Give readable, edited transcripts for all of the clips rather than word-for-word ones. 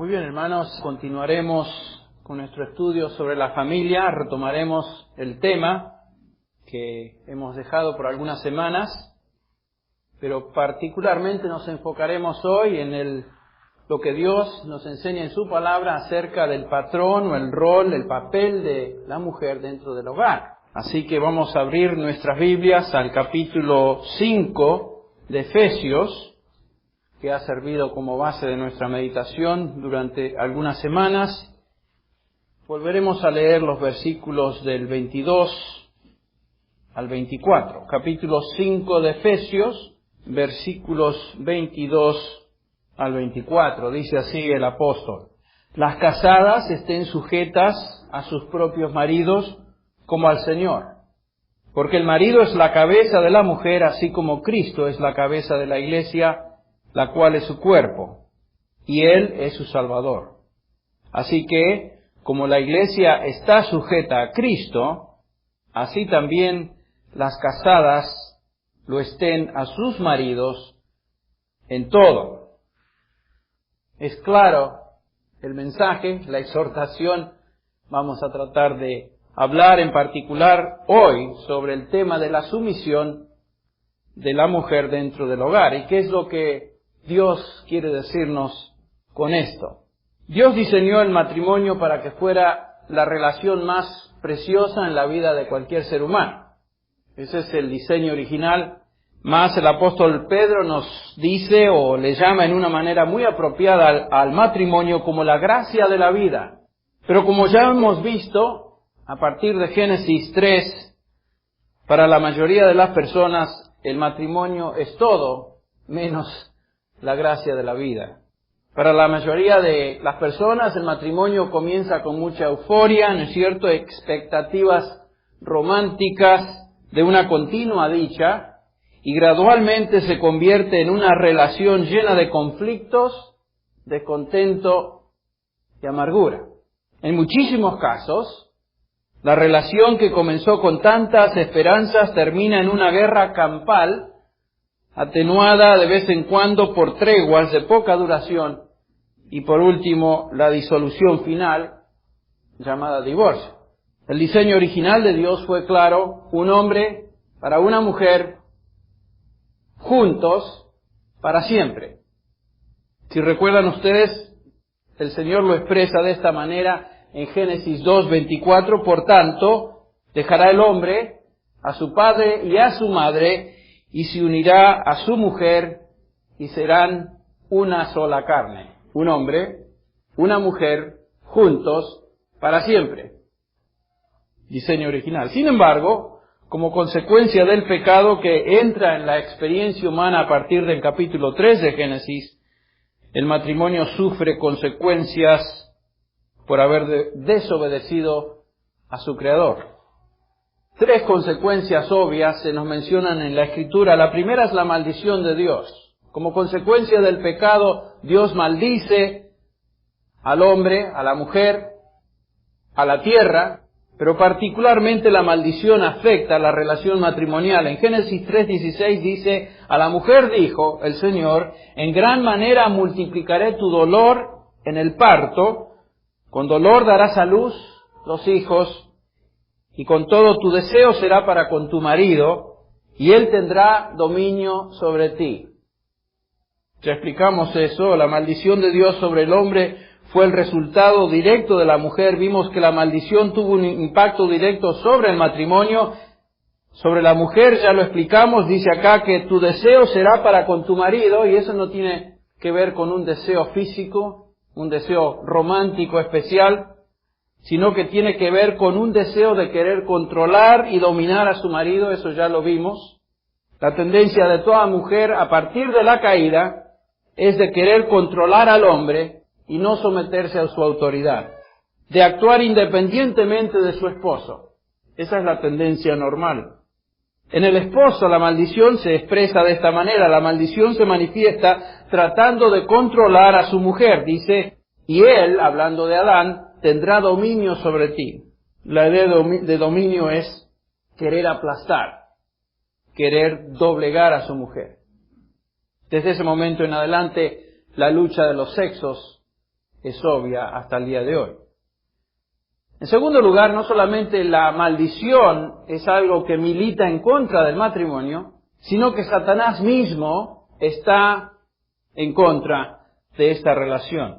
Muy bien, hermanos, continuaremos con nuestro estudio sobre la familia. Retomaremos el tema que hemos dejado por algunas semanas, pero particularmente nos enfocaremos hoy en lo que Dios nos enseña en su palabra acerca del patrón o el rol, el papel de la mujer dentro del hogar. Así que vamos a abrir nuestras Biblias al capítulo 5 de Efesios, que ha servido como base de nuestra meditación durante algunas semanas. Volveremos a leer los versículos del 22 al 24. Capítulo 5 de Efesios, versículos 22 al 24. Dice así el apóstol: Las casadas estén sujetas a sus propios maridos como al Señor, porque el marido es la cabeza de la mujer, así como Cristo es la cabeza de la iglesia, la cual es su cuerpo, y Él es su Salvador. Así que, como la iglesia está sujeta a Cristo, así también las casadas lo estén a sus maridos en todo. Es claro el mensaje, la exhortación. Vamos a tratar de hablar en particular hoy sobre el tema de la sumisión de la mujer dentro del hogar. ¿Y qué es lo que Dios quiere decirnos con esto? Dios diseñó el matrimonio para que fuera la relación más preciosa en la vida de cualquier ser humano. Ese es el diseño original. Más el apóstol Pedro nos dice o le llama en una manera muy apropiada al matrimonio como la gracia de la vida. Pero como ya hemos visto, a partir de Génesis 3, para la mayoría de las personas el matrimonio es todo menos la gracia de la vida. Para la mayoría de las personas el matrimonio comienza con mucha euforia, ¿no es cierto?, expectativas románticas de una continua dicha, y gradualmente se convierte en una relación llena de conflictos, descontento y amargura. En muchísimos casos, la relación que comenzó con tantas esperanzas termina en una guerra campal, atenuada de vez en cuando por treguas de poca duración, y por último la disolución final, llamada divorcio. El diseño original de Dios fue claro: un hombre para una mujer, juntos para siempre. Si recuerdan ustedes, el Señor lo expresa de esta manera en Génesis 2:24: Por tanto, dejará el hombre a su padre y a su madre, y se unirá a su mujer, y serán una sola carne. Un hombre, una mujer, juntos para siempre. Diseño original. Sin embargo, como consecuencia del pecado que entra en la experiencia humana a partir del capítulo 3 de Génesis, el matrimonio sufre consecuencias por haber desobedecido a su Creador. 3 consecuencias obvias se nos mencionan en la Escritura. La primera es la maldición de Dios. Como consecuencia del pecado, Dios maldice al hombre, a la mujer, a la tierra, pero particularmente la maldición afecta a la relación matrimonial. En Génesis 3:16 dice: A la mujer dijo el Señor: En gran manera multiplicaré tu dolor en el parto, con dolor darás a luz los hijos, y con todo tu deseo será para con tu marido, y él tendrá dominio sobre ti. Ya explicamos eso. La maldición de Dios sobre el hombre fue el resultado directo de la mujer. Vimos que la maldición tuvo un impacto directo sobre el matrimonio. Sobre la mujer ya lo explicamos. Dice acá que tu deseo será para con tu marido, y eso no tiene que ver con un deseo físico, un deseo romántico especial, sino que tiene que ver con un deseo de querer controlar y dominar a su marido. Eso ya lo vimos. La tendencia de toda mujer a partir de la caída es de querer controlar al hombre y no someterse a su autoridad, de actuar independientemente de su esposo. Esa es la tendencia normal. En el esposo la maldición se expresa de esta manera. La maldición se manifiesta tratando de controlar a su mujer. Dice: y él, hablando de Adán, tendrá dominio sobre ti. La idea de dominio es querer aplastar, querer doblegar a su mujer. Desde ese momento en adelante, la lucha de los sexos es obvia hasta el día de hoy. En segundo lugar, no solamente la maldición es algo que milita en contra del matrimonio, sino que Satanás mismo está en contra de esta relación.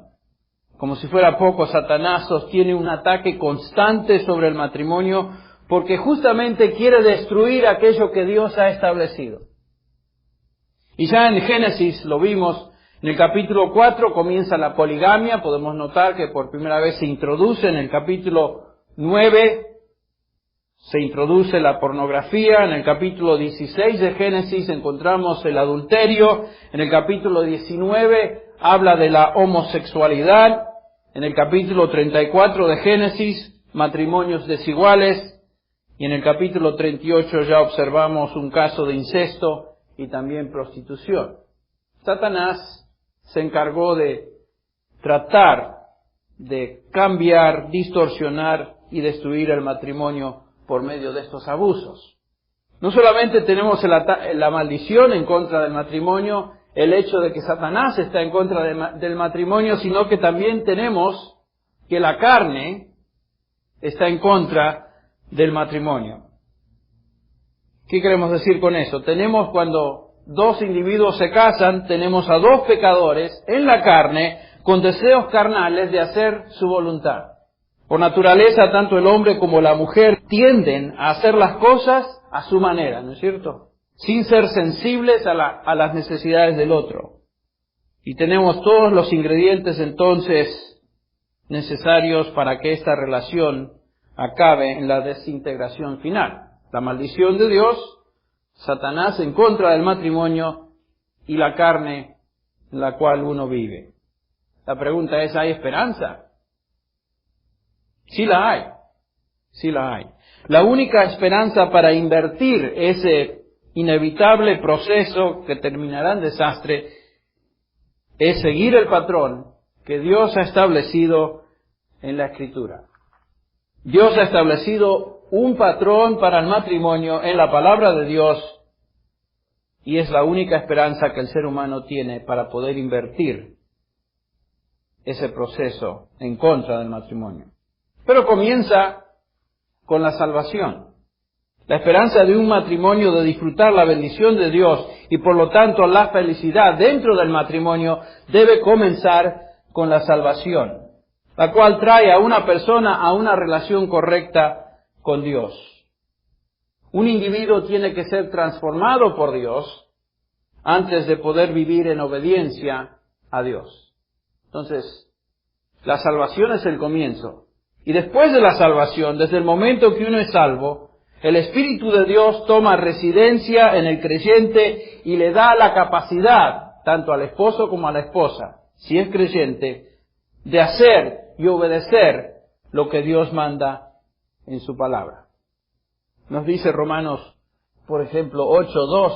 Como si fuera poco, Satanás sostiene un ataque constante sobre el matrimonio porque justamente quiere destruir aquello que Dios ha establecido. Y ya en Génesis lo vimos, en el capítulo 4 comienza la poligamia, podemos notar que por primera vez se introduce en el capítulo 9, se introduce la pornografía, en el capítulo 16 de Génesis encontramos el adulterio, en el capítulo 19 habla de la homosexualidad, en el capítulo 34 de Génesis, matrimonios desiguales, y en el capítulo 38 ya observamos un caso de incesto y también prostitución. Satanás se encargó de tratar de cambiar, distorsionar y destruir el matrimonio por medio de estos abusos. No solamente tenemos la maldición en contra del matrimonio, el hecho de que Satanás está en contra del matrimonio, sino que también tenemos que la carne está en contra del matrimonio. ¿Qué queremos decir con eso? Tenemos cuando dos individuos se casan, tenemos a dos pecadores en la carne con deseos carnales de hacer su voluntad. Por naturaleza, tanto el hombre como la mujer tienden a hacer las cosas a su manera, ¿no es cierto? Sin ser sensibles a las necesidades del otro. Y tenemos todos los ingredientes entonces necesarios para que esta relación acabe en la desintegración final. La maldición de Dios, Satanás en contra del matrimonio y la carne en la cual uno vive. La pregunta es, ¿hay esperanza? Sí la hay, sí la hay. La única esperanza para invertir ese inevitable proceso que terminará en desastre es seguir el patrón que Dios ha establecido en la Escritura. Dios ha establecido un patrón para el matrimonio en la palabra de Dios y es la única esperanza que el ser humano tiene para poder invertir ese proceso en contra del matrimonio. Pero comienza con la salvación. La esperanza de un matrimonio de disfrutar la bendición de Dios y por lo tanto la felicidad dentro del matrimonio debe comenzar con la salvación, la cual trae a una persona a una relación correcta con Dios. Un individuo tiene que ser transformado por Dios antes de poder vivir en obediencia a Dios. Entonces, la salvación es el comienzo. Y después de la salvación, desde el momento que uno es salvo, el Espíritu de Dios toma residencia en el creyente y le da la capacidad, tanto al esposo como a la esposa, si es creyente, de hacer y obedecer lo que Dios manda en su palabra. Nos dice Romanos, por ejemplo, 8:2,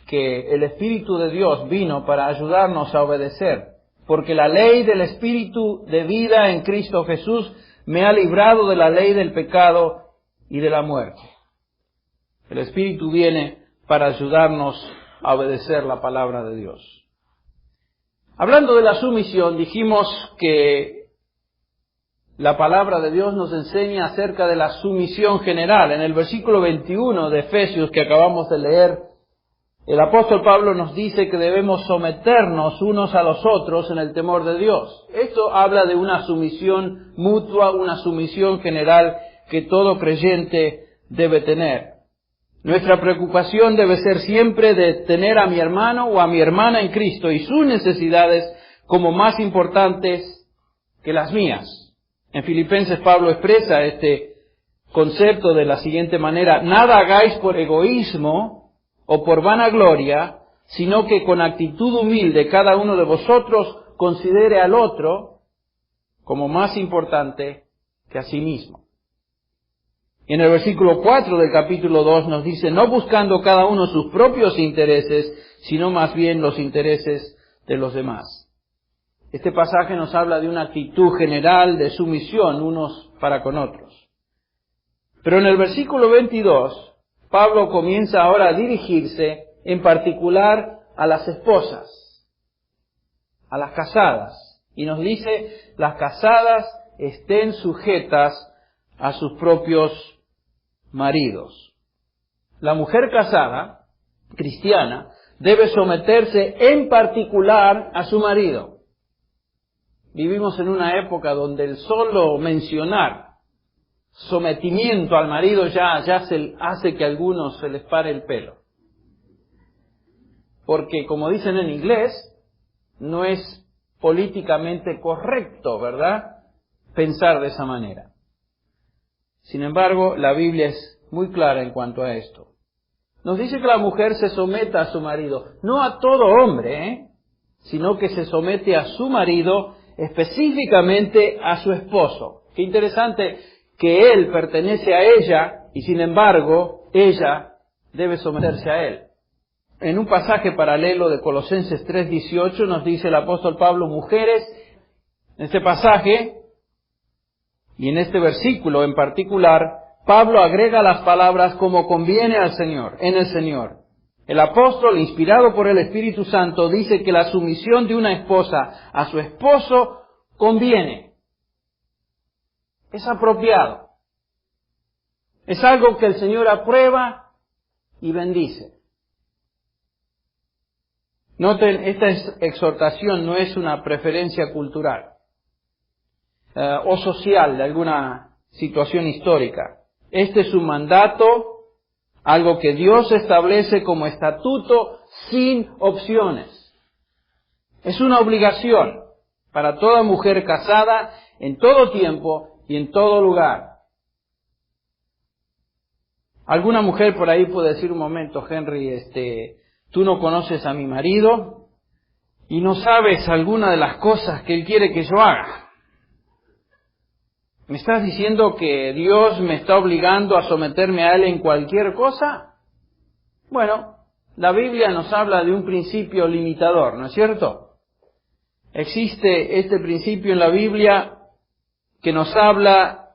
que el Espíritu de Dios vino para ayudarnos a obedecer, porque la ley del Espíritu de vida en Cristo Jesús me ha librado de la ley del pecado y de la muerte. El Espíritu viene para ayudarnos a obedecer la palabra de Dios. Hablando de la sumisión, dijimos que la palabra de Dios nos enseña acerca de la sumisión general. En el versículo 21 de Efesios que acabamos de leer, el apóstol Pablo nos dice que debemos someternos unos a los otros en el temor de Dios. Esto habla de una sumisión mutua, una sumisión general que todo creyente debe tener. Nuestra preocupación debe ser siempre de tener a mi hermano o a mi hermana en Cristo y sus necesidades como más importantes que las mías. En Filipenses Pablo expresa este concepto de la siguiente manera: nada hagáis por egoísmo o por vanagloria, sino que con actitud humilde cada uno de vosotros considere al otro como más importante que a sí mismo. Y en el versículo 4 del capítulo 2 nos dice, no buscando cada uno sus propios intereses, sino más bien los intereses de los demás. Este pasaje nos habla de una actitud general de sumisión unos para con otros. Pero en el versículo 22, Pablo comienza ahora a dirigirse en particular a las esposas, a las casadas. Y nos dice, las casadas estén sujetas a sus propios maridos. La mujer casada, cristiana, debe someterse en particular a su marido. Vivimos en una época donde el solo mencionar sometimiento al marido ya hace que a algunos se les pare el pelo. Porque, como dicen en inglés, no es políticamente correcto, ¿verdad?, pensar de esa manera. Sin embargo, la Biblia es muy clara en cuanto a esto. Nos dice que la mujer se someta a su marido, no a todo hombre, sino que se somete a su marido, específicamente a su esposo. Qué interesante que él pertenece a ella y sin embargo ella debe someterse a él. En un pasaje paralelo de Colosenses 3:18 nos dice el apóstol Pablo, mujeres, en este pasaje y en este versículo en particular, Pablo agrega las palabras como conviene al Señor, en el Señor. El apóstol, inspirado por el Espíritu Santo, dice que la sumisión de una esposa a su esposo conviene. Es apropiado. Es algo que el Señor aprueba y bendice. Noten, esta exhortación no es una preferencia cultural o social de alguna situación histórica. Este es un mandato, algo que Dios establece como estatuto sin opciones. Es una obligación para toda mujer casada en todo tiempo y en todo lugar. Alguna mujer por ahí puede decir, un momento, Henry, tú no conoces a mi marido y no sabes alguna de las cosas que él quiere que yo haga. ¿Me estás diciendo que Dios me está obligando a someterme a Él en cualquier cosa? Bueno, la Biblia nos habla de un principio limitador, ¿no es cierto? Existe este principio en la Biblia que nos habla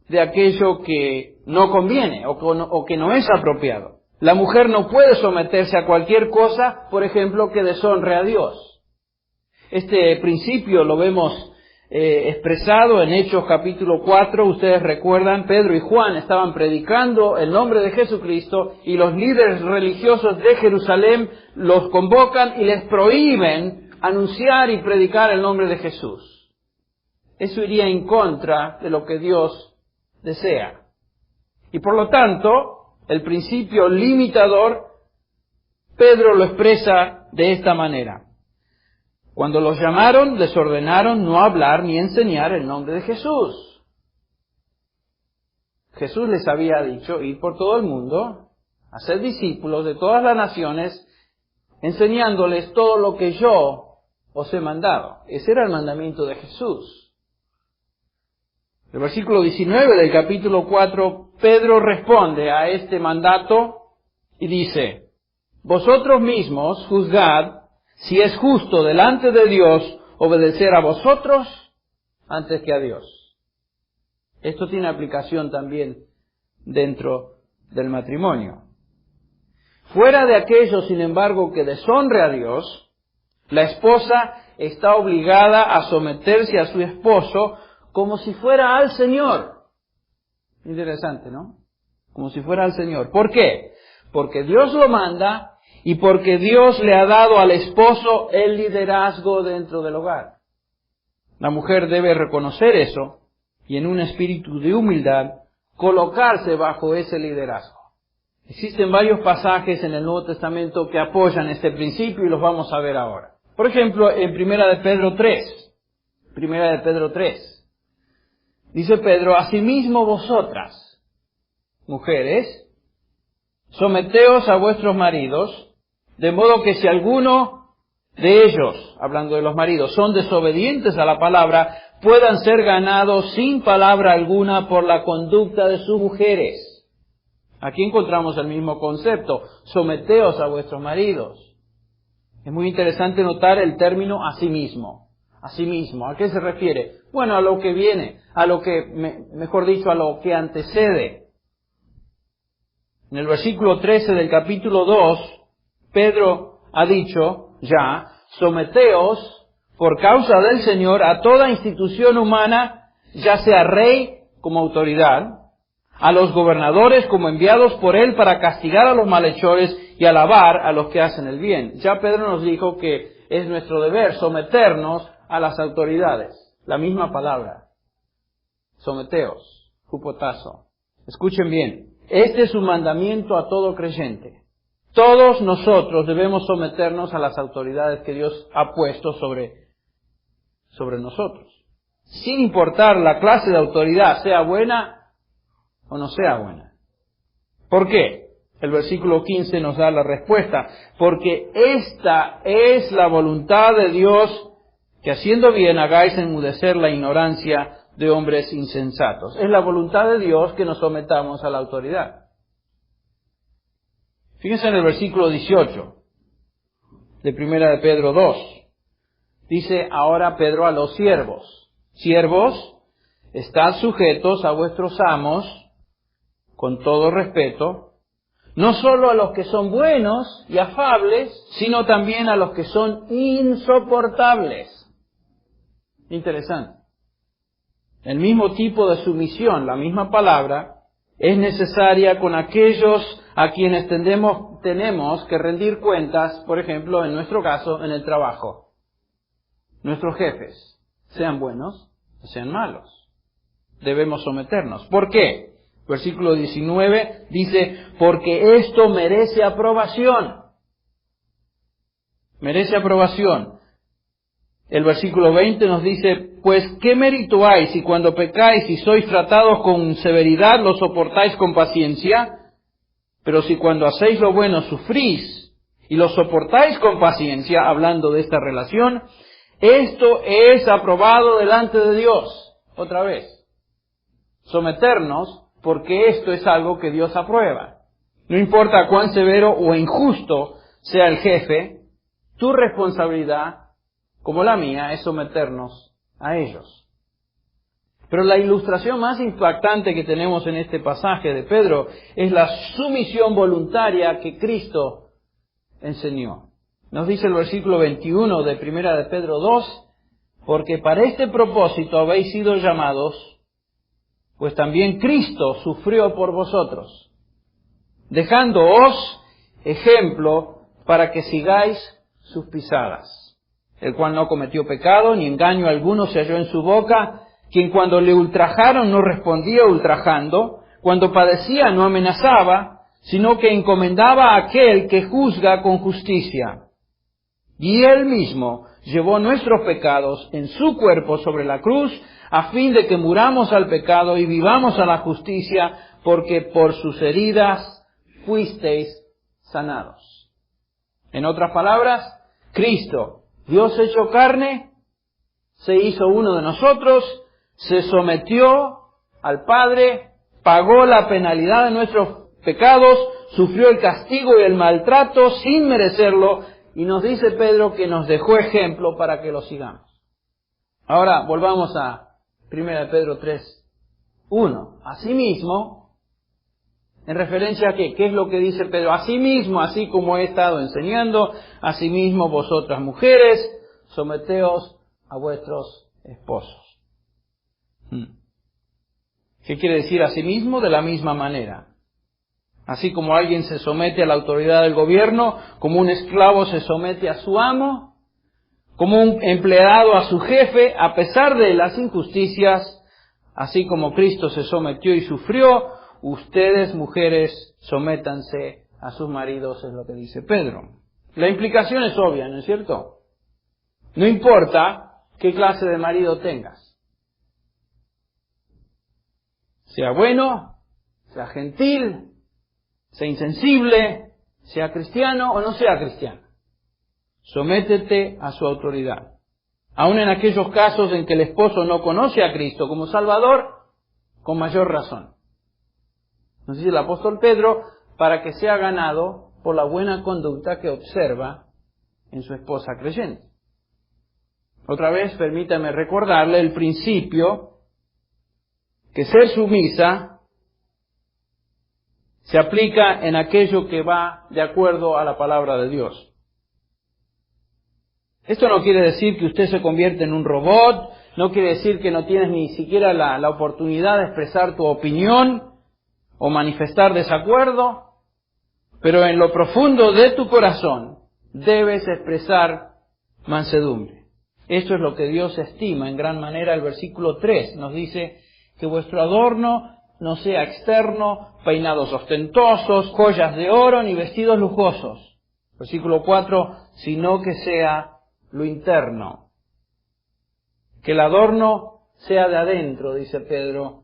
de aquello que no conviene o que no es apropiado. La mujer no puede someterse a cualquier cosa, por ejemplo, que deshonre a Dios. Este principio lo vemos expresado en Hechos capítulo 4, ustedes recuerdan, Pedro y Juan estaban predicando el nombre de Jesucristo y los líderes religiosos de Jerusalén los convocan y les prohíben anunciar y predicar el nombre de Jesús. Eso iría en contra de lo que Dios desea. Y por lo tanto, el principio limitador, Pedro lo expresa de esta manera. Cuando los llamaron, les ordenaron no hablar ni enseñar el nombre de Jesús. Jesús les había dicho ir por todo el mundo, hacer discípulos de todas las naciones, enseñándoles todo lo que yo os he mandado. Ese era el mandamiento de Jesús. El versículo 19 del capítulo 4, Pedro responde a este mandato y dice, vosotros mismos juzgad si es justo delante de Dios obedecer a vosotros antes que a Dios. Esto tiene aplicación también dentro del matrimonio. Fuera de aquello, sin embargo, que deshonre a Dios, la esposa está obligada a someterse a su esposo como si fuera al Señor. Interesante, ¿no? Como si fuera al Señor. ¿Por qué? Porque Dios lo manda y porque Dios le ha dado al esposo el liderazgo dentro del hogar. La mujer debe reconocer eso y en un espíritu de humildad colocarse bajo ese liderazgo. Existen varios pasajes en el Nuevo Testamento que apoyan este principio y los vamos a ver ahora. Por ejemplo, en Primera de Pedro 3. Dice Pedro, asimismo vosotras, mujeres, someteos a vuestros maridos, de modo que si alguno de ellos, hablando de los maridos, son desobedientes a la palabra, puedan ser ganados sin palabra alguna por la conducta de sus mujeres. Aquí encontramos el mismo concepto, someteos a vuestros maridos. Es muy interesante notar el término asimismo. Asimismo, ¿a qué se refiere? Bueno, a lo que viene, a lo que, mejor dicho, a lo que antecede. En el versículo 13 del capítulo 2, Pedro ha dicho ya, someteos por causa del Señor a toda institución humana, ya sea rey como autoridad, a los gobernadores como enviados por Él para castigar a los malhechores y alabar a los que hacen el bien. Ya Pedro nos dijo que es nuestro deber someternos a las autoridades. La misma palabra. Someteos, hupotazo. Escuchen bien. Este es un mandamiento a todo creyente. Todos nosotros debemos someternos a las autoridades que Dios ha puesto sobre nosotros. Sin importar la clase de autoridad, sea buena o no sea buena. ¿Por qué? El versículo 15 nos da la respuesta. Porque esta es la voluntad de Dios, que haciendo bien hagáis enmudecer la ignorancia de hombres insensatos. Es la voluntad de Dios que nos sometamos a la autoridad. Fíjense en el versículo 18 de Primera de Pedro 2. Dice ahora Pedro a los siervos: siervos, estad sujetos a vuestros amos con todo respeto, no solo a los que son buenos y afables, sino también a los que son insoportables. Interesante. El mismo tipo de sumisión, la misma palabra, es necesaria con aquellos a quienes tenemos que rendir cuentas, por ejemplo, en nuestro caso, en el trabajo. Nuestros jefes, sean buenos o sean malos, debemos someternos. ¿Por qué? Versículo 19 dice, porque esto merece aprobación. Merece aprobación. El versículo 20 nos dice, pues ¿qué mérito hay si cuando pecáis y sois tratados con severidad lo soportáis con paciencia? Pero si cuando hacéis lo bueno sufrís y lo soportáis con paciencia, hablando de esta relación, esto es aprobado delante de Dios. Otra vez, someternos porque esto es algo que Dios aprueba. No importa cuán severo o injusto sea el jefe, tu responsabilidad, como la mía, es someternos a ellos. Pero la ilustración más impactante que tenemos en este pasaje de Pedro es la sumisión voluntaria que Cristo enseñó. Nos dice el versículo 21 de Primera de Pedro 2, porque para este propósito habéis sido llamados, pues también Cristo sufrió por vosotros, dejándoos ejemplo para que sigáis sus pisadas, el cual no cometió pecado, ni engaño alguno se halló en su boca, quien cuando le ultrajaron no respondía ultrajando, cuando padecía no amenazaba, sino que encomendaba a aquel que juzga con justicia. Y Él mismo llevó nuestros pecados en su cuerpo sobre la cruz, a fin de que muramos al pecado y vivamos a la justicia, porque por sus heridas fuisteis sanados. En otras palabras, Cristo, Dios hecho carne, se hizo uno de nosotros, se sometió al Padre, pagó la penalidad de nuestros pecados, sufrió el castigo y el maltrato sin merecerlo, y nos dice Pedro que nos dejó ejemplo para que lo sigamos. Ahora volvamos a 1 Pedro 3:1. Asimismo, ¿en referencia a qué? ¿Qué es lo que dice Pedro? Asimismo, así como he estado enseñando, asimismo vosotras mujeres, someteos a vuestros esposos. ¿Qué quiere decir asimismo? De la misma manera. Así como alguien se somete a la autoridad del gobierno, como un esclavo se somete a su amo, como un empleado a su jefe, a pesar de las injusticias, así como Cristo se sometió y sufrió, ustedes, mujeres, sométanse a sus maridos, es lo que dice Pedro. La implicación es obvia, ¿no es cierto? No importa qué clase de marido tengas. Sea bueno, sea gentil, sea insensible, sea cristiano o no sea cristiano. Sométete a su autoridad. Aun en aquellos casos en que el esposo no conoce a Cristo como Salvador, con mayor razón. Nos dice el apóstol Pedro, para que sea ganado por la buena conducta que observa en su esposa creyente. Otra vez, permítame recordarle el principio que ser sumisa se aplica en aquello que va de acuerdo a la palabra de Dios. Esto no quiere decir que usted se convierte en un robot, no quiere decir que no tienes ni siquiera la oportunidad de expresar tu opinión o manifestar desacuerdo, pero en lo profundo de tu corazón debes expresar mansedumbre. Esto es lo que Dios estima en gran manera. El versículo 3 nos dice que vuestro adorno no sea externo, peinados ostentosos, joyas de oro ni vestidos lujosos. Versículo 4, sino que sea lo interno. Que el adorno sea de adentro, dice Pedro,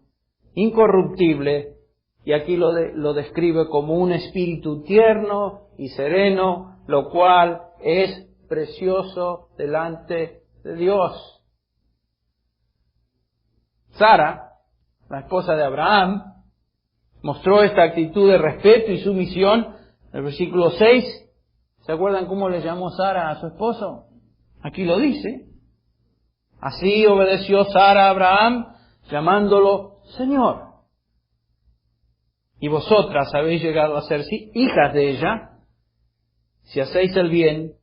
incorruptible, y aquí lo describe como un espíritu tierno y sereno, lo cual es precioso delante de Dios. Sara, la esposa de Abraham, mostró esta actitud de respeto y sumisión. En el versículo 6, ¿se acuerdan cómo le llamó Sara a su esposo? Aquí lo dice. Así obedeció Sara a Abraham, llamándolo Señor. Y vosotras habéis llegado a ser hijas de ella, si hacéis el bien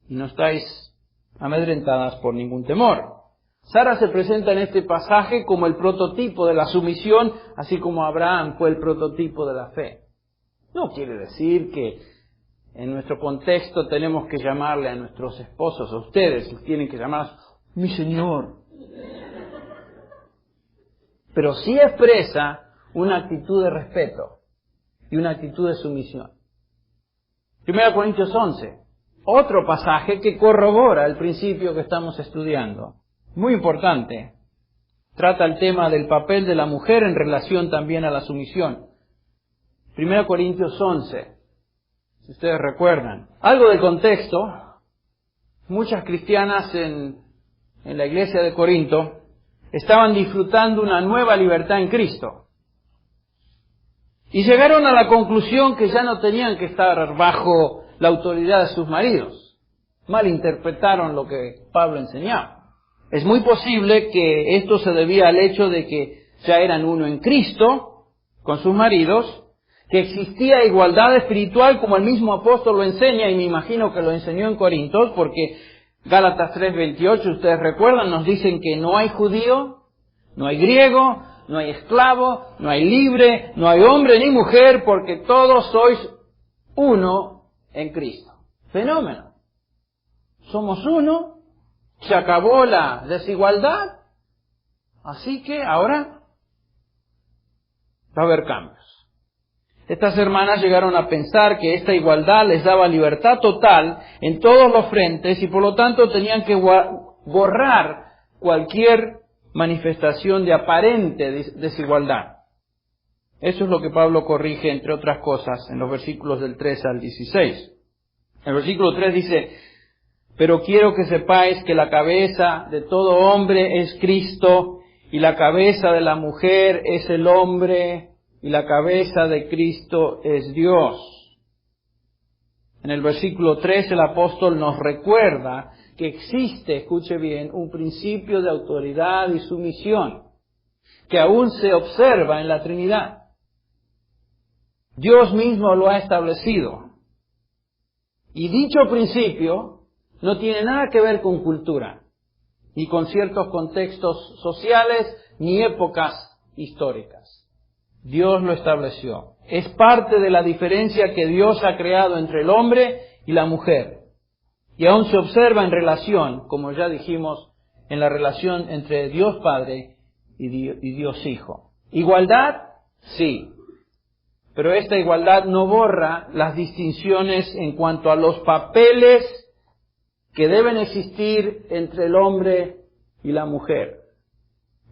y no estáis amedrentadas por ningún temor. Sara se presenta en este pasaje como el prototipo de la sumisión, así como Abraham fue el prototipo de la fe. No quiere decir que en nuestro contexto tenemos que llamarle a nuestros esposos, a ustedes, tienen que llamar mi Señor. Pero sí expresa una actitud de respeto y una actitud de sumisión. 1 Corintios 11, otro pasaje que corrobora el principio que estamos estudiando. Muy importante. Trata el tema del papel de la mujer en relación también a la sumisión. 1 Corintios 11, si ustedes recuerdan. Algo de contexto. Muchas cristianas en la iglesia de Corinto estaban disfrutando una nueva libertad en Cristo. Y llegaron a la conclusión que ya no tenían que estar bajo la autoridad de sus maridos. Malinterpretaron lo que Pablo enseñaba. Es muy posible que esto se debía al hecho de que ya eran uno en Cristo con sus maridos, que existía igualdad espiritual como el mismo apóstol lo enseña, y me imagino que lo enseñó en Corintios, porque Gálatas 3:28, ustedes recuerdan, nos dicen que no hay judío, no hay griego, no hay esclavo, no hay libre, no hay hombre ni mujer, porque todos sois uno en Cristo. Fenómeno. Somos uno, se acabó la desigualdad, así que ahora va a haber cambios. Estas hermanas llegaron a pensar que esta igualdad les daba libertad total en todos los frentes y por lo tanto tenían que borrar cualquier manifestación de aparente desigualdad. Eso es lo que Pablo corrige, entre otras cosas, en los versículos del 3 al 16. El versículo 3 dice, pero quiero que sepáis que la cabeza de todo hombre es Cristo, y la cabeza de la mujer es el hombre, y la cabeza de Cristo es Dios. En el versículo 3 el apóstol nos recuerda que existe, escuche bien, un principio de autoridad y sumisión que aún se observa en la Trinidad. Dios mismo lo ha establecido. Y dicho principio no tiene nada que ver con cultura, ni con ciertos contextos sociales, ni épocas históricas. Dios lo estableció. Es parte de la diferencia que Dios ha creado entre el hombre y la mujer. Y aún se observa en relación, como ya dijimos, en la relación entre Dios Padre y Dios Hijo. ¿Igualdad? Sí. Pero esta igualdad no borra las distinciones en cuanto a los papeles que deben existir entre el hombre y la mujer.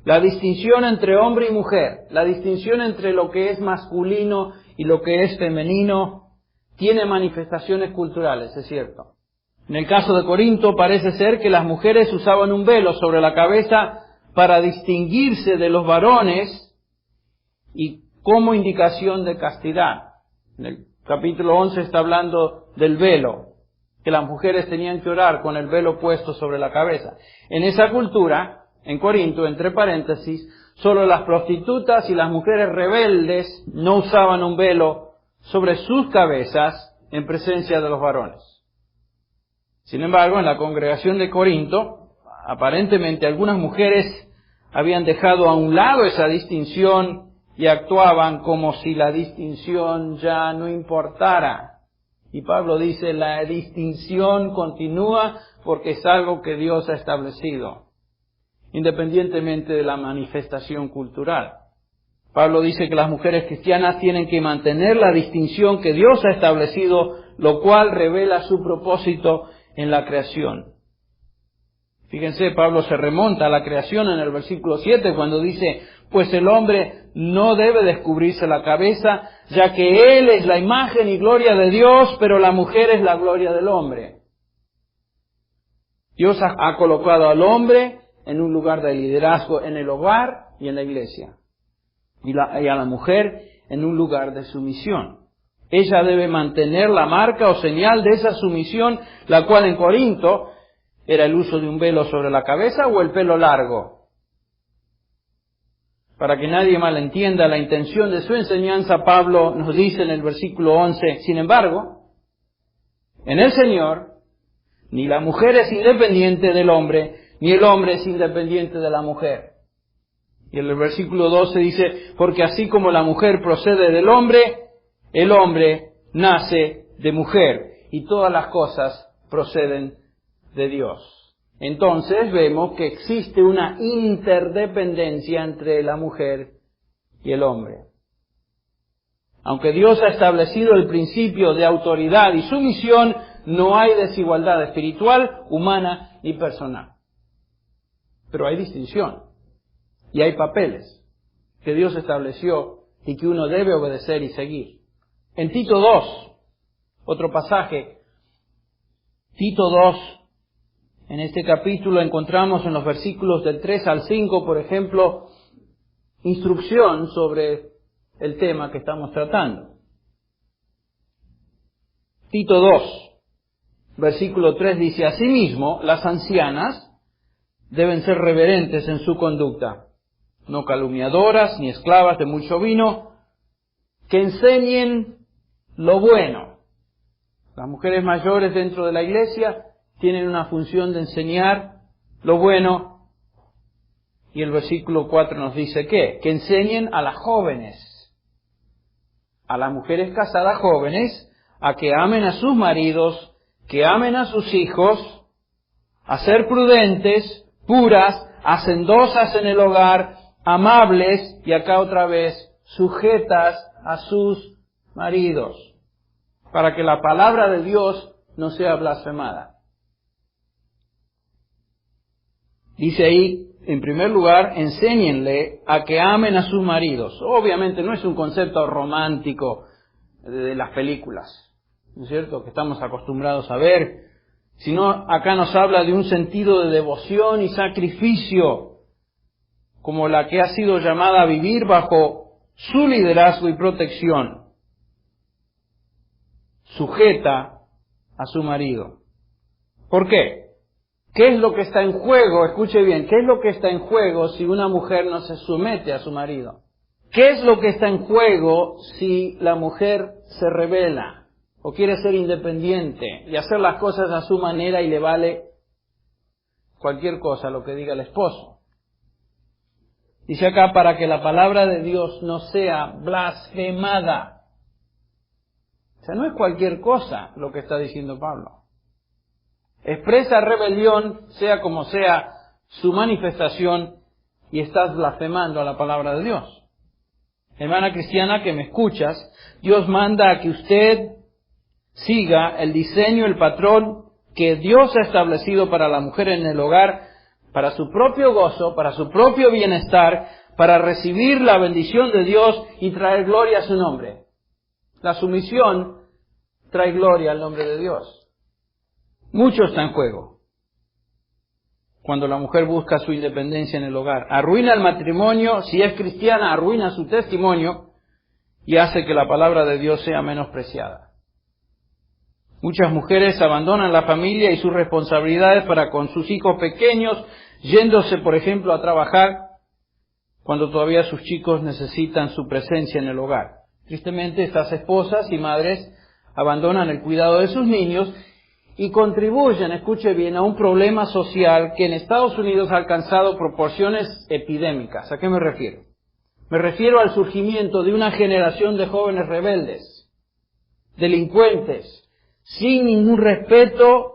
La distinción entre hombre y mujer, la distinción entre lo que es masculino y lo que es femenino, tiene manifestaciones culturales, es cierto. En el caso de Corinto parece ser que las mujeres usaban un velo sobre la cabeza para distinguirse de los varones y como indicación de castidad. En el capítulo 11 está hablando del velo, que las mujeres tenían que orar con el velo puesto sobre la cabeza. En esa cultura, en Corinto, entre paréntesis, solo las prostitutas y las mujeres rebeldes no usaban un velo sobre sus cabezas en presencia de los varones. Sin embargo, en la congregación de Corinto, aparentemente algunas mujeres habían dejado a un lado esa distinción y actuaban como si la distinción ya no importara. Y Pablo dice, la distinción continúa porque es algo que Dios ha establecido, independientemente de la manifestación cultural. Pablo dice que las mujeres cristianas tienen que mantener la distinción que Dios ha establecido, lo cual revela su propósito en la creación. Fíjense, Pablo se remonta a la creación en el versículo 7 cuando dice, pues el hombre no debe descubrirse la cabeza, ya que él es la imagen y gloria de Dios, pero la mujer es la gloria del hombre. Dios ha colocado al hombre en un lugar de liderazgo en el hogar y en la iglesia, y a la mujer en un lugar de sumisión. Ella debe mantener la marca o señal de esa sumisión, la cual en Corinto era el uso de un velo sobre la cabeza o el pelo largo. Para que nadie malentienda la intención de su enseñanza, Pablo nos dice en el versículo 11, sin embargo, en el Señor, ni la mujer es independiente del hombre, ni el hombre es independiente de la mujer. Y en el versículo 12 dice, porque así como la mujer procede del hombre, el hombre nace de mujer, y todas las cosas proceden de Dios. Entonces vemos que existe una interdependencia entre la mujer y el hombre. Aunque Dios ha establecido el principio de autoridad y sumisión, no hay desigualdad espiritual, humana y personal. Pero hay distinción y hay papeles que Dios estableció y que uno debe obedecer y seguir. En Tito 2, otro pasaje, Tito 2, en este capítulo encontramos en los versículos del 3 al 5, por ejemplo, instrucción sobre el tema que estamos tratando. Tito 2, versículo 3 dice, asimismo, las ancianas deben ser reverentes en su conducta, no calumniadoras ni esclavas de mucho vino, que enseñen lo bueno. Las mujeres mayores dentro de la iglesia tienen una función de enseñar lo bueno. Y el versículo 4 nos dice ¿qué? Que enseñen a las jóvenes, a las mujeres casadas jóvenes, a que amen a sus maridos, que amen a sus hijos, a ser prudentes, puras, hacendosas en el hogar, amables, y acá otra vez, sujetas a sus maridos, para que la palabra de Dios no sea blasfemada. Dice ahí, en primer lugar, enséñenle a que amen a sus maridos. Obviamente no es un concepto romántico de las películas, ¿no es cierto?, que estamos acostumbrados a ver, sino acá nos habla de un sentido de devoción y sacrificio, como la que ha sido llamada a vivir bajo su liderazgo y protección, sujeta a su marido. ¿Por qué? ¿Qué es lo que está en juego? Escuche bien, ¿qué es lo que está en juego si una mujer no se somete a su marido? ¿Qué es lo que está en juego si la mujer se rebela o quiere ser independiente y hacer las cosas a su manera y le vale cualquier cosa lo que diga el esposo? Dice acá, para que la palabra de Dios no sea blasfemada. O sea, no es cualquier cosa lo que está diciendo Pablo. Expresa rebelión, sea como sea su manifestación, y estás blasfemando a la palabra de Dios. Hermana cristiana que me escuchas, Dios manda a que usted siga el diseño, el patrón que Dios ha establecido para la mujer en el hogar, para su propio gozo, para su propio bienestar, para recibir la bendición de Dios y traer gloria a su nombre. La sumisión trae gloria al nombre de Dios. Mucho está en juego cuando la mujer busca su independencia en el hogar. Arruina el matrimonio, si es cristiana, arruina su testimonio y hace que la palabra de Dios sea menospreciada. Muchas mujeres abandonan la familia y sus responsabilidades para con sus hijos pequeños, yéndose, por ejemplo, a trabajar cuando todavía sus chicos necesitan su presencia en el hogar. Tristemente, estas esposas y madres abandonan el cuidado de sus niños y contribuyen, escuche bien, a un problema social que en Estados Unidos ha alcanzado proporciones epidémicas. ¿A qué me refiero? Me refiero al surgimiento de una generación de jóvenes rebeldes, delincuentes, sin ningún respeto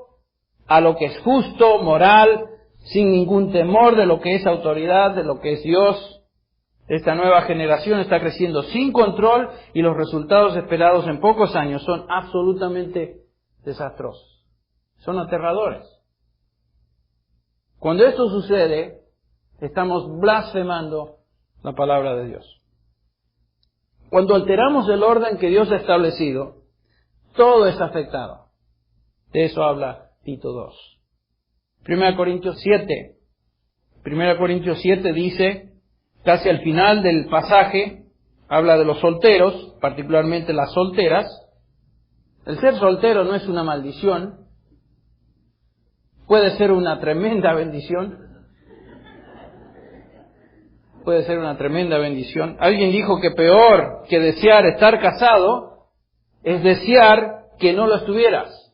a lo que es justo, moral, sin ningún temor de lo que es autoridad, de lo que es Dios. Esta nueva generación está creciendo sin control y los resultados esperados en pocos años son absolutamente desastrosos. Son aterradores. Cuando esto sucede, estamos blasfemando la palabra de Dios. Cuando alteramos el orden que Dios ha establecido, todo es afectado. De eso habla Tito 2. 1 Corintios 7. 1 Corintios 7 dice, casi al final del pasaje, habla de los solteros, particularmente las solteras. El ser soltero no es una maldición, puede ser una tremenda bendición. Puede ser una tremenda bendición. Alguien dijo que peor que desear estar casado es desear que no lo estuvieras.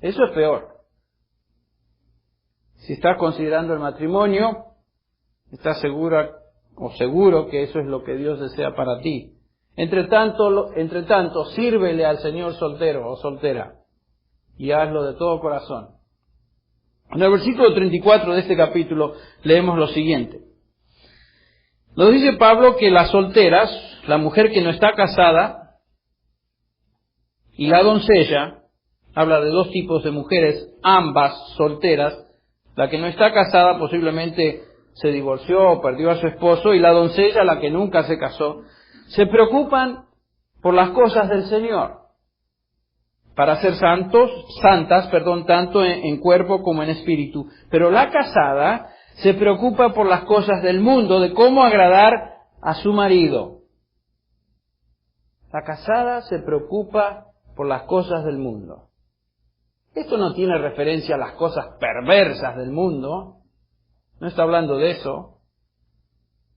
Eso es peor. Si estás considerando el matrimonio, estás segura o seguro que eso es lo que Dios desea para ti. Entre tanto, sírvele al Señor soltero o soltera y hazlo de todo corazón. En el versículo 34 de este capítulo leemos lo siguiente. Nos dice Pablo que las solteras, la mujer que no está casada, y la doncella, habla de dos tipos de mujeres, ambas solteras. La que no está casada posiblemente se divorció o perdió a su esposo, y la doncella, la que nunca se casó, se preocupan por las cosas del Señor, para ser santas, tanto en cuerpo como en espíritu. Pero la casada se preocupa por las cosas del mundo, de cómo agradar a su marido. La casada se preocupa por las cosas del mundo. Esto no tiene referencia a las cosas perversas del mundo, no está hablando de eso,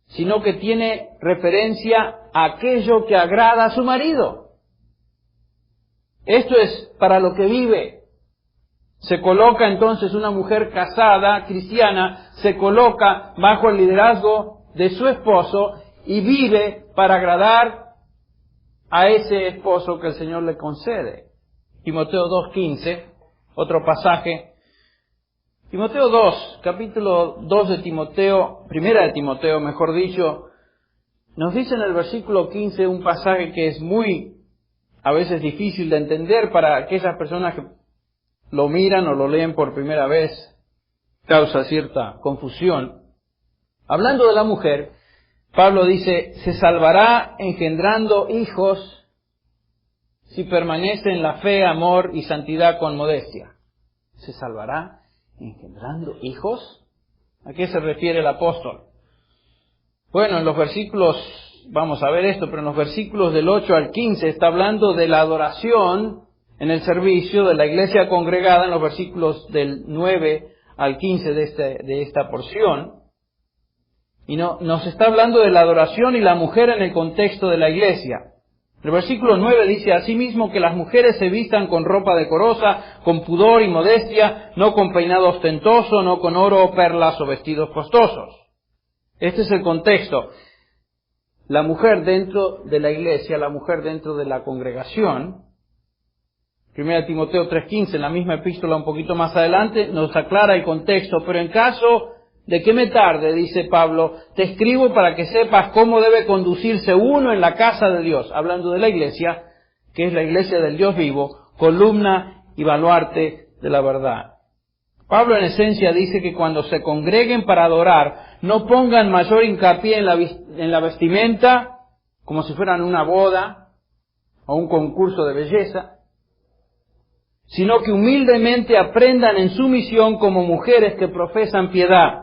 sino que tiene referencia a aquello que agrada a su marido. Esto es para lo que vive. Se coloca entonces una mujer casada, cristiana, se coloca bajo el liderazgo de su esposo y vive para agradar a ese esposo que el Señor le concede. Timoteo 2:15, otro pasaje. Timoteo 2, capítulo 2 de Timoteo, primera de Timoteo, mejor dicho, nos dice en el versículo 15 un pasaje que es muy, a veces difícil de entender para aquellas personas que lo miran o lo leen por primera vez, causa cierta confusión. Hablando de la mujer, Pablo dice, se salvará engendrando hijos si permanece en la fe, amor y santidad con modestia. ¿Se salvará engendrando hijos? ¿A qué se refiere el apóstol? Bueno, en los versículos, vamos a ver esto, pero en los versículos del 8 al 15 está hablando de la adoración en el servicio de la iglesia congregada, en los versículos del 9 al 15 de esta porción. Y nos está hablando de la adoración y la mujer en el contexto de la iglesia. El versículo 9 dice, asimismo que las mujeres se vistan con ropa decorosa, con pudor y modestia, no con peinado ostentoso, no con oro o perlas o vestidos costosos. Este es el contexto. La mujer dentro de la iglesia, la mujer dentro de la congregación. 1 Timoteo 3:15, en la misma epístola un poquito más adelante, nos aclara el contexto. Pero en caso de que me tarde, dice Pablo, te escribo para que sepas cómo debe conducirse uno en la casa de Dios, hablando de la iglesia, que es la iglesia del Dios vivo, columna y baluarte de la verdad. Pablo en esencia dice que cuando se congreguen para adorar, no pongan mayor hincapié en la vestimenta, como si fueran una boda o un concurso de belleza, sino que humildemente aprendan en su misión como mujeres que profesan piedad.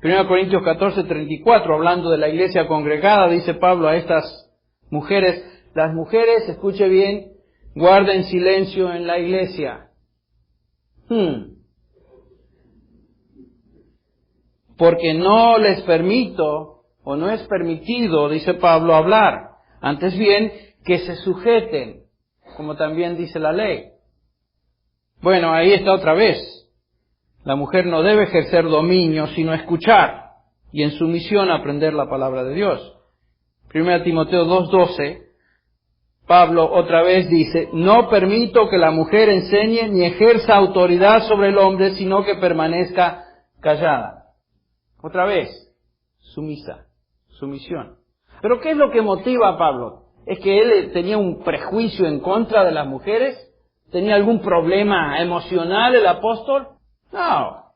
1 Corintios 14:34, hablando de la iglesia congregada, dice Pablo a estas mujeres, las mujeres, escuche bien, guarden silencio en la iglesia. Porque no les permito, o no es permitido, dice Pablo, hablar. Antes bien, que se sujeten, como también dice la ley. Bueno, ahí está otra vez. La mujer no debe ejercer dominio, sino escuchar y en sumisión aprender la palabra de Dios. 1 Timoteo 2:12, Pablo otra vez dice, no permito que la mujer enseñe ni ejerza autoridad sobre el hombre, sino que permanezca callada. Otra vez, sumisa, sumisión. ¿Pero qué es lo que motiva a Pablo? ¿Es que él tenía un prejuicio en contra de las mujeres? ¿Tenía algún problema emocional el apóstol? No.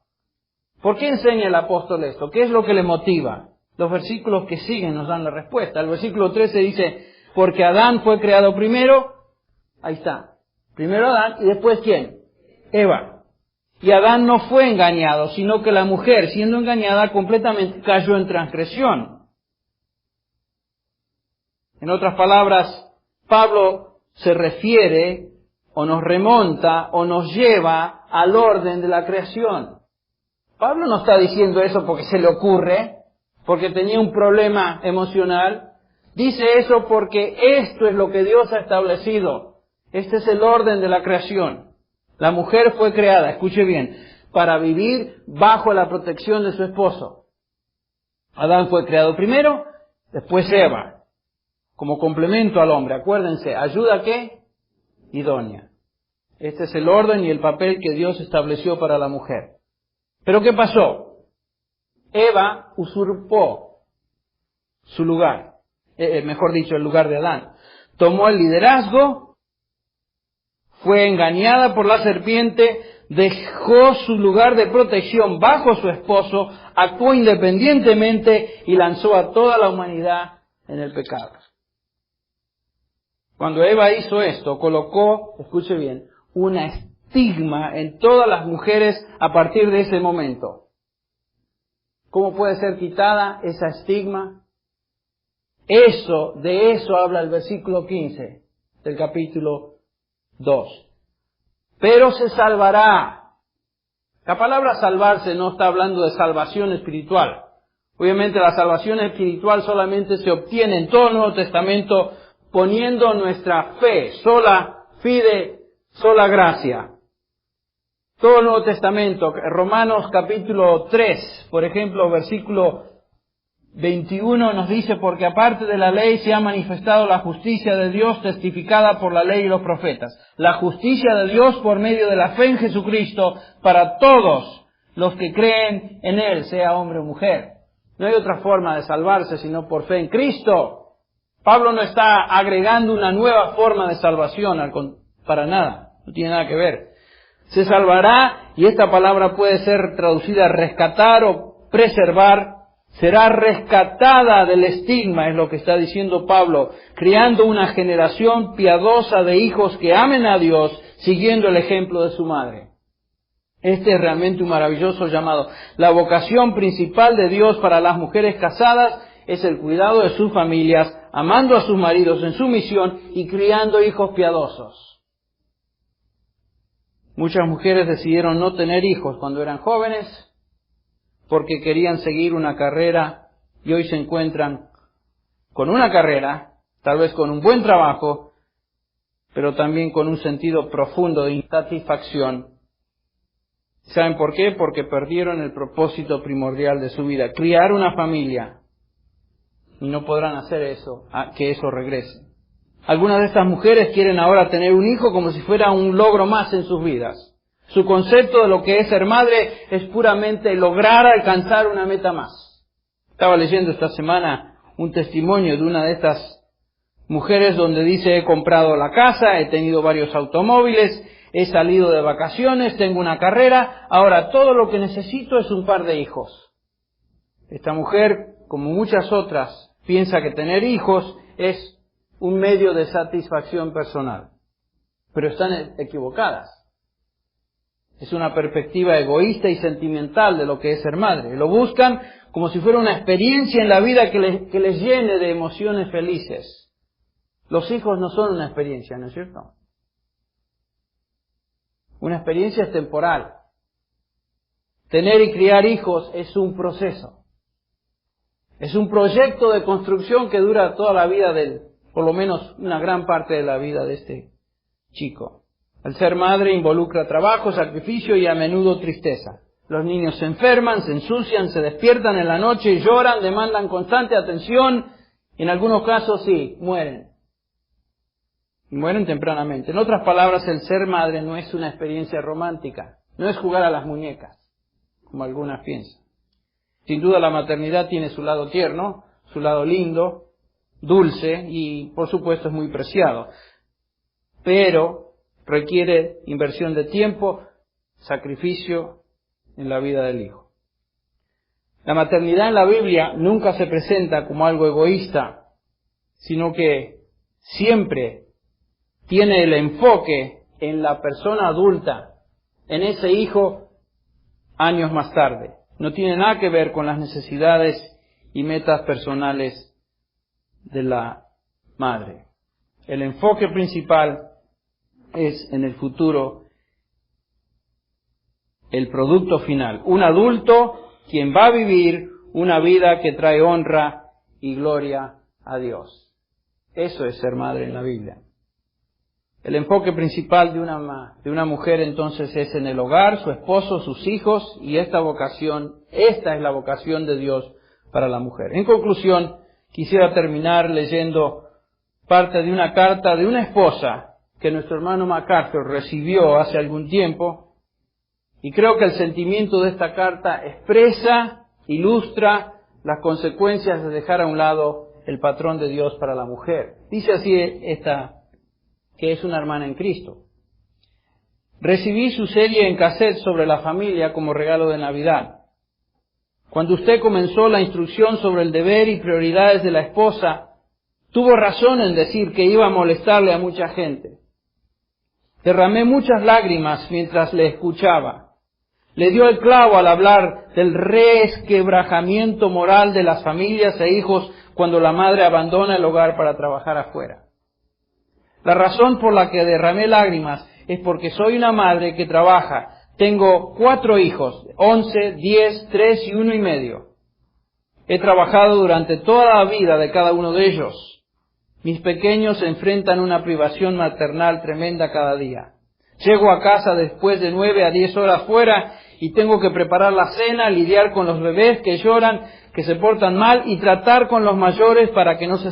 ¿Por qué enseña el apóstol esto? ¿Qué es lo que le motiva? Los versículos que siguen nos dan la respuesta. El versículo 13 dice, porque Adán fue creado primero, ahí está, primero Adán y después ¿quién? Eva. Y Adán no fue engañado, sino que la mujer, siendo engañada, completamente cayó en transgresión. En otras palabras, Pablo se refiere o nos remonta o nos lleva al orden de la creación. Pablo no está diciendo eso porque se le ocurre, porque tenía un problema emocional. Dice eso porque esto es lo que Dios ha establecido. Este es el orden de la creación. La mujer fue creada, escuche bien, para vivir bajo la protección de su esposo. Adán fue creado primero, después Eva, como complemento al hombre. Acuérdense, ¿ayuda qué? Idónea. Este es el orden y el papel que Dios estableció para la mujer. ¿Pero qué pasó? Eva usurpó su lugar, mejor dicho, el lugar de Adán. Tomó el liderazgo, fue engañada por la serpiente, dejó su lugar de protección bajo su esposo, actuó independientemente y lanzó a toda la humanidad en el pecado. Cuando Eva hizo esto, colocó, escuche bien, una estigma en todas las mujeres a partir de ese momento. ¿Cómo puede ser quitada esa estigma? De eso habla el versículo 15 del capítulo 2. Pero se salvará. La palabra salvarse no está hablando de salvación espiritual. Obviamente la salvación espiritual solamente se obtiene en todo el Nuevo Testamento poniendo nuestra fe, sola fide, sola gracia. Todo el Nuevo Testamento, Romanos capítulo 3, por ejemplo, versículo 21 nos dice, porque aparte de la ley se ha manifestado la justicia de Dios testificada por la ley y los profetas. La justicia de Dios por medio de la fe en Jesucristo para todos los que creen en Él, sea hombre o mujer. No hay otra forma de salvarse sino por fe en Cristo. Pablo no está agregando una nueva forma de salvación, para nada, no tiene nada que ver. Se salvará, y esta palabra puede ser traducida rescatar o preservar, será rescatada del estigma, es lo que está diciendo Pablo, criando una generación piadosa de hijos que amen a Dios, siguiendo el ejemplo de su madre. Este es realmente un maravilloso llamado. La vocación principal de Dios para las mujeres casadas es el cuidado de sus familias, amando a sus maridos en sumisión y criando hijos piadosos. Muchas mujeres decidieron no tener hijos cuando eran jóvenes porque querían seguir una carrera y hoy se encuentran con una carrera, tal vez con un buen trabajo, pero también con un sentido profundo de insatisfacción. ¿Saben por qué? Porque perdieron el propósito primordial de su vida, criar una familia. Y no podrán hacer eso, que eso regrese. Algunas de estas mujeres quieren ahora tener un hijo como si fuera un logro más en sus vidas. Su concepto de lo que es ser madre es puramente lograr alcanzar una meta más. Estaba leyendo esta semana un testimonio de una de estas mujeres donde dice, he comprado la casa, he tenido varios automóviles, he salido de vacaciones, tengo una carrera, ahora todo lo que necesito es un par de hijos. Esta mujer, como muchas otras, piensa que tener hijos es un medio de satisfacción personal. Pero están equivocadas. Es una perspectiva egoísta y sentimental de lo que es ser madre. Lo buscan como si fuera una experiencia en la vida que les llene de emociones felices. Los hijos no son una experiencia, ¿no es cierto? Una experiencia es temporal. Tener y criar hijos es un proceso. Es un proyecto de construcción que dura toda la vida por lo menos una gran parte de la vida de este chico. Al ser madre involucra trabajo, sacrificio y a menudo tristeza. Los niños se enferman, se ensucian, se despiertan en la noche, lloran, demandan constante atención y en algunos casos sí, mueren. Mueren tempranamente. En otras palabras, el ser madre no es una experiencia romántica, no es jugar a las muñecas, como algunas piensan. Sin duda la maternidad tiene su lado tierno, su lado lindo, dulce y por supuesto es muy preciado. Pero requiere inversión de tiempo, sacrificio en la vida del hijo. La maternidad en la Biblia nunca se presenta como algo egoísta, sino que siempre tiene el enfoque en la persona adulta, en ese hijo años más tarde. No tiene nada que ver con las necesidades y metas personales de la madre. El enfoque principal es en el futuro, el producto final. Un adulto quien va a vivir una vida que trae honra y gloria a Dios. Eso es ser madre en la Biblia. El enfoque principal de una mujer entonces es en el hogar, su esposo, sus hijos, y esta es la vocación de Dios para la mujer. En conclusión, quisiera terminar leyendo parte de una carta de una esposa que nuestro hermano MacArthur recibió hace algún tiempo, y creo que el sentimiento de esta carta ilustra las consecuencias de dejar a un lado el patrón de Dios para la mujer. Dice así que es una hermana en Cristo. Recibí su serie en cassette sobre la familia como regalo de Navidad. Cuando usted comenzó la instrucción sobre el deber y prioridades de la esposa, tuvo razón en decir que iba a molestarle a mucha gente. Derramé muchas lágrimas mientras le escuchaba. Le dio el clavo al hablar del resquebrajamiento moral de las familias e hijos cuando la madre abandona el hogar para trabajar afuera. La razón por la que derramé lágrimas es porque soy una madre que trabaja. Tengo 4 hijos, 11, 10, 3 y 1 y medio. He trabajado durante toda la vida de cada uno de ellos. Mis pequeños enfrentan una privación maternal tremenda cada día. Llego a casa después de 9 a 10 horas fuera y tengo que preparar la cena, lidiar con los bebés que lloran, que se portan mal y tratar con los mayores para que no se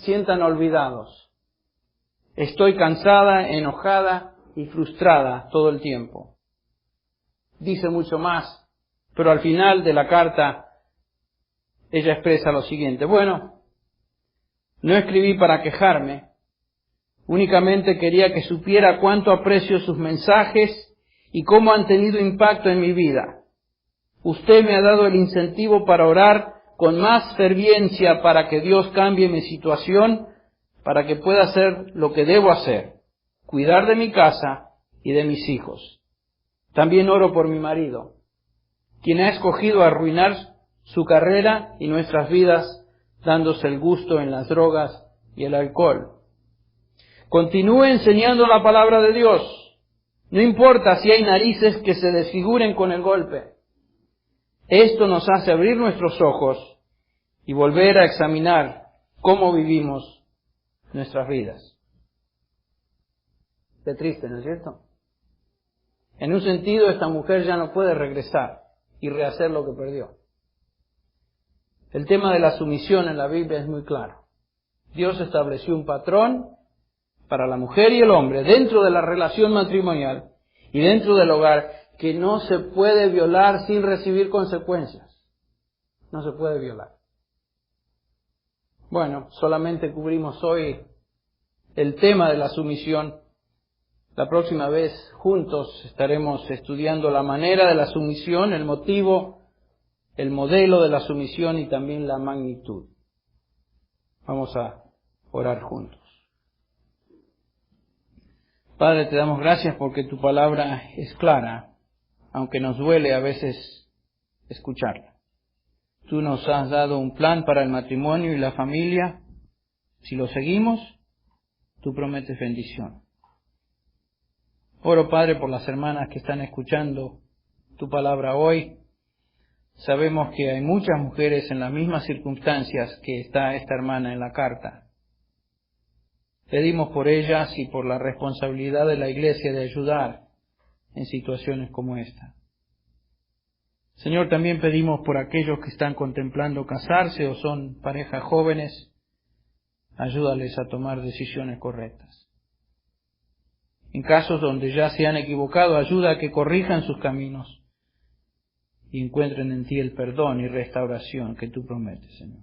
sientan olvidados. Estoy cansada, enojada y frustrada todo el tiempo. Dice mucho más, pero al final de la carta ella expresa lo siguiente. Bueno, no escribí para quejarme, únicamente quería que supiera cuánto aprecio sus mensajes y cómo han tenido impacto en mi vida. Usted me ha dado el incentivo para orar con más ferviencia para que Dios cambie mi situación, para que pueda hacer lo que debo hacer, cuidar de mi casa y de mis hijos. También oro por mi marido, quien ha escogido arruinar su carrera y nuestras vidas dándose el gusto en las drogas y el alcohol. Continúe enseñando la palabra de Dios. No importa si hay narices que se desfiguren con el golpe. Esto nos hace abrir nuestros ojos y volver a examinar cómo vivimos nuestras vidas. Qué triste, ¿no es cierto? En un sentido, esta mujer ya no puede regresar y rehacer lo que perdió. El tema de la sumisión en la Biblia es muy claro. Dios estableció un patrón para la mujer y el hombre dentro de la relación matrimonial y dentro del hogar que no se puede violar sin recibir consecuencias. No se puede violar. Bueno, solamente cubrimos hoy el tema de la sumisión. La próxima vez juntos estaremos estudiando la manera de la sumisión, el motivo, el modelo de la sumisión y también la magnitud. Vamos a orar juntos. Padre, te damos gracias porque tu palabra es clara, aunque nos duele a veces escucharla. Tú nos has dado un plan para el matrimonio y la familia. Si lo seguimos, tú prometes bendición. Oro, Padre, por las hermanas que están escuchando tu palabra hoy. Sabemos que hay muchas mujeres en las mismas circunstancias que está esta hermana en la carta. Pedimos por ellas y por la responsabilidad de la Iglesia de ayudar en situaciones como esta. Señor, también pedimos por aquellos que están contemplando casarse o son parejas jóvenes, ayúdales a tomar decisiones correctas. En casos donde ya se han equivocado, ayuda a que corrijan sus caminos y encuentren en ti el perdón y restauración que tú prometes, Señor.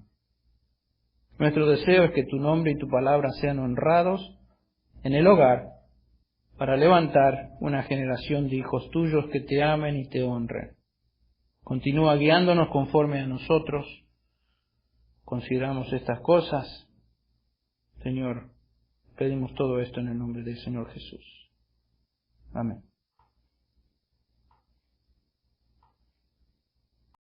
Nuestro deseo es que tu nombre y tu palabra sean honrados en el hogar para levantar una generación de hijos tuyos que te amen y te honren. Continúa guiándonos conforme a nosotros consideramos estas cosas. Señor, pedimos todo esto en el nombre del Señor Jesús. Amén.